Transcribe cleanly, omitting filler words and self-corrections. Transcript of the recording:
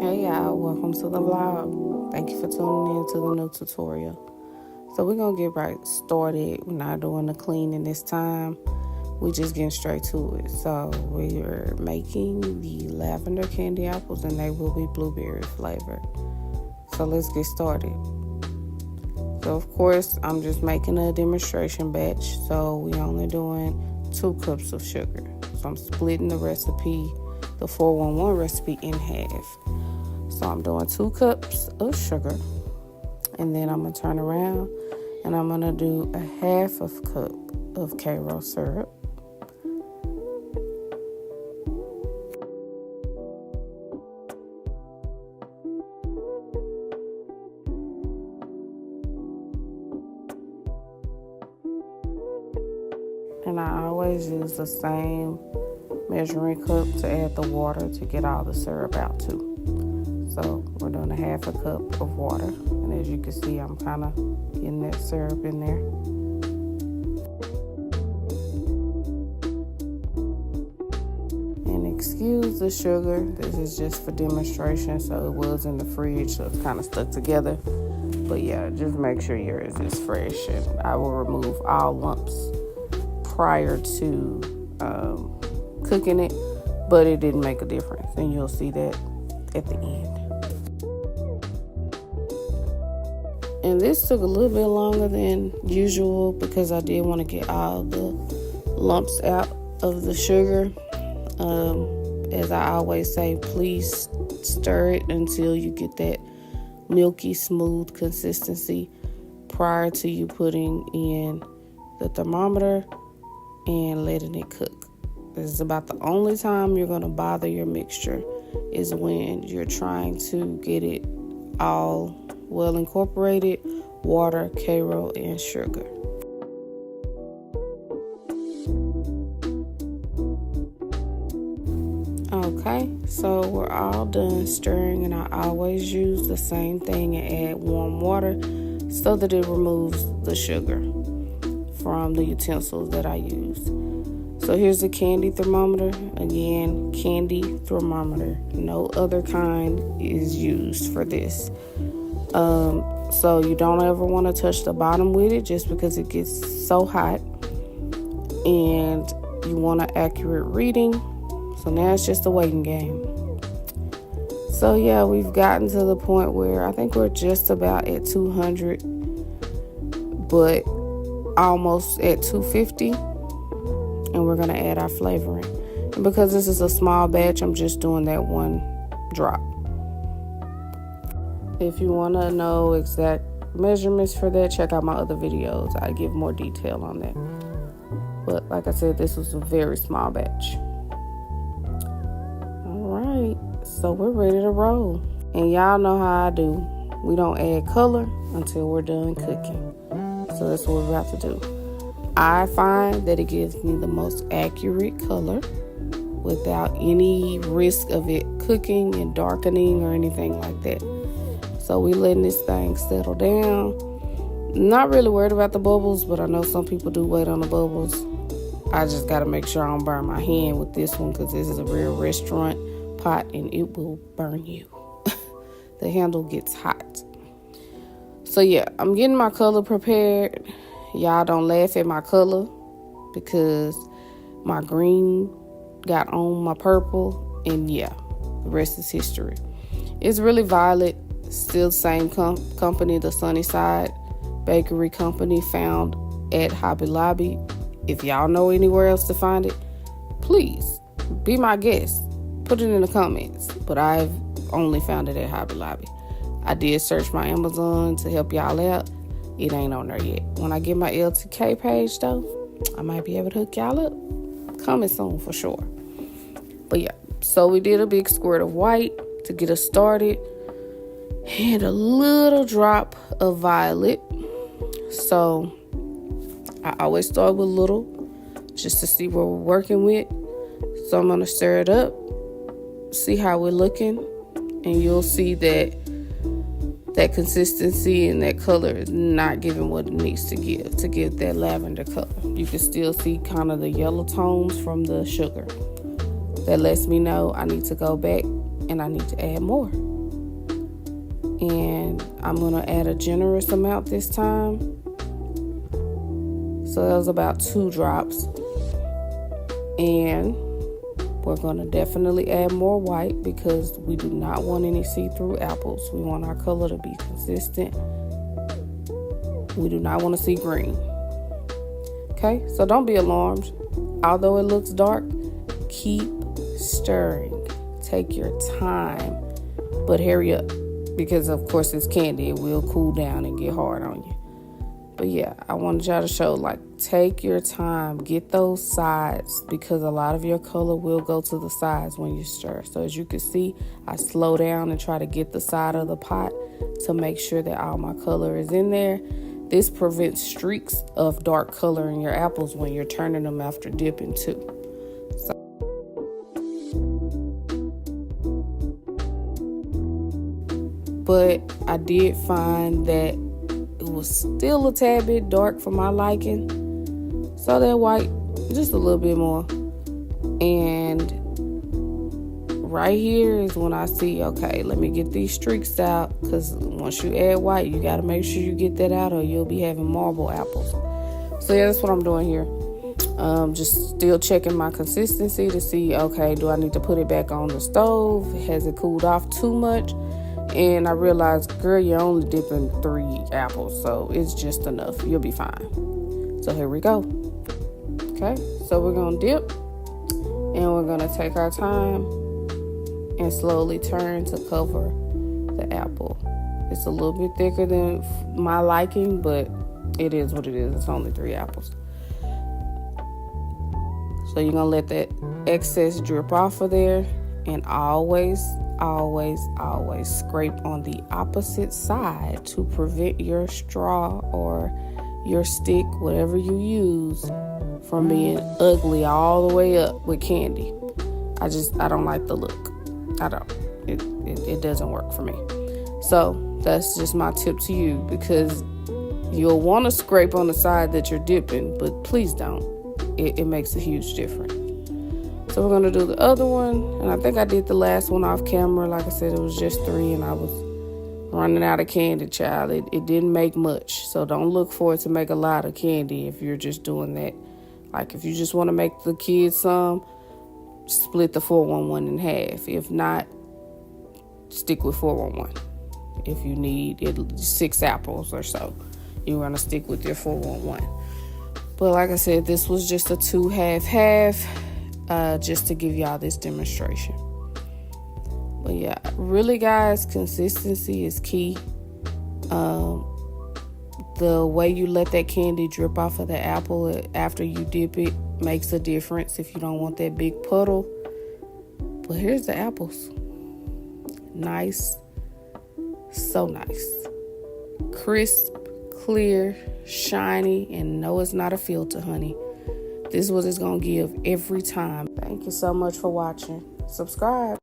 Hey y'all, welcome to the vlog. Thank you for tuning in to the new tutorial. So we're gonna get right started. We're not doing the cleaning this time. We're just getting straight to it. So we're making the lavender candy apples and they will be blueberry flavored. So let's get started. So of course, I'm just making a demonstration batch. So we're only doing 2 cups of sugar. So I'm splitting the recipe, the 411 recipe, in half. So I'm doing 2 cups of sugar, and then I'm gonna turn around and I'm gonna do a half of cup of karo syrup. And I always use the same measuring cup to add the water to get all the syrup out too. So we're doing a half a cup of water. And as you can see, I'm kind of getting that syrup in there. And excuse the sugar. This is just for demonstration. So it was in the fridge, so it's kind of stuck together. But yeah, just make sure yours is fresh. And I will remove all lumps prior to cooking it. But it didn't make a difference. And you'll see that at the end. And this took a little bit longer than usual because I did want to get all the lumps out of the sugar. As I always say, please stir it until you get that milky, smooth consistency prior to you putting in the thermometer and letting it cook. This is about the only time you're going to bother your mixture is when you're trying to get it all well incorporated, water, karo, and sugar. Okay, so we're all done stirring, and I always use the same thing and add warm water so that it removes the sugar from the utensils that I use. So here's the candy thermometer. Again, candy thermometer. No other kind is used for this. So you don't ever want to touch the bottom with it just because it gets so hot. And you want an accurate reading. So now it's just a waiting game. So yeah, we've gotten to the point where I think we're just about at 200, but almost at 250. And we're going to add our flavoring. And because this is a small batch, I'm just doing that 1 drop. If you want to know exact measurements for that, check out my other videos. I give more detail on that. But like I said, this was a very small batch. All right, so we're ready to roll. And y'all know how I do. We don't add color until we're done cooking. So that's what we're about to do. I find that it gives me the most accurate color without any risk of it cooking and darkening or anything like that. So we letting this thing settle down. Not really worried about the bubbles, but I know some people do wait on the bubbles. I just got to make sure I don't burn my hand with this one because this is a real restaurant pot and it will burn you. The handle gets hot. So yeah, I'm getting my color prepared. Y'all don't laugh at my color because my green got on my purple, and yeah, the rest is history. It's really violet, still same company, the Sunnyside Bakery Company, found at Hobby Lobby. If y'all know anywhere else to find it, please be my guest. Put it in the comments, but I've only found it at Hobby Lobby. I did search my Amazon to help y'all out. It ain't on there yet. When I get my LTK page, though, I might be able to hook y'all up. Coming soon for sure. But yeah, so we did a big squirt of white to get us started. And a little drop of violet. So I always start with little just to see what we're working with. So I'm going to stir it up, see how we're looking. And you'll see that consistency and that color is not giving what it needs to give that lavender color. You can still see kind of the yellow tones from the sugar. That lets me know I need to go back and I need to add more. And I'm going to add a generous amount this time. So that was about 2 drops. And we're going to definitely add more white because we do not want any see-through apples. We want our color to be consistent. We do not want to see green. Okay, so don't be alarmed. Although it looks dark, keep stirring. Take your time, but hurry up because, of course, it's candy. It will cool down and get hard on you. But yeah, I wanted y'all to show, like, take your time. Get those sides because a lot of your color will go to the sides when you stir. So as you can see, I slow down and try to get the side of the pot to make sure that all my color is in there. This prevents streaks of dark color in your apples when you're turning them after dipping too. But I did find that it was still a tad bit dark for my liking. So that white, just a little bit more. And right here is when I see, okay, let me get these streaks out. Because once you add white, you got to make sure you get that out or you'll be having marble apples. So yeah, that's what I'm doing here. Just still checking my consistency to see, okay, do I need to put it back on the stove? Has it cooled off too much? And I realized, girl, you're only dipping 3 apples, so it's just enough. You'll be fine. So here we go. Okay, so we're going to dip, and we're going to take our time and slowly turn to cover the apple. It's a little bit thicker than my liking, but it is what it is. It's only 3 apples. So you're going to let that excess drip off of there, and always scrape on the opposite side to prevent your straw or your stick, whatever you use, from being ugly all the way up with candy. I don't like the look. I don't. It doesn't work for me. So that's just my tip to you, because you'll want to scrape on the side that you're dipping, but please don't. It makes a huge difference. So we're going to do the other one. And I think I did the last one off camera. Like I said, it was just 3 and I was running out of candy, child. It didn't make much. So don't look for it to make a lot of candy if you're just doing that. Like if you just want to make the kids some, split the 411 in half. If not, stick with 411. If you need 6 apples or so, you're going to stick with your 411. But like I said, this was just a 2 half. Just to give y'all this demonstration. But yeah, really guys, consistency is key. The way you let that candy drip off of the apple after you dip it makes a difference if you don't want that big puddle. But here's the apples. Nice. So nice. Crisp, clear, shiny, and no, it's not a filter, honey. This is what it's going to give every time. Thank you so much for watching. Subscribe.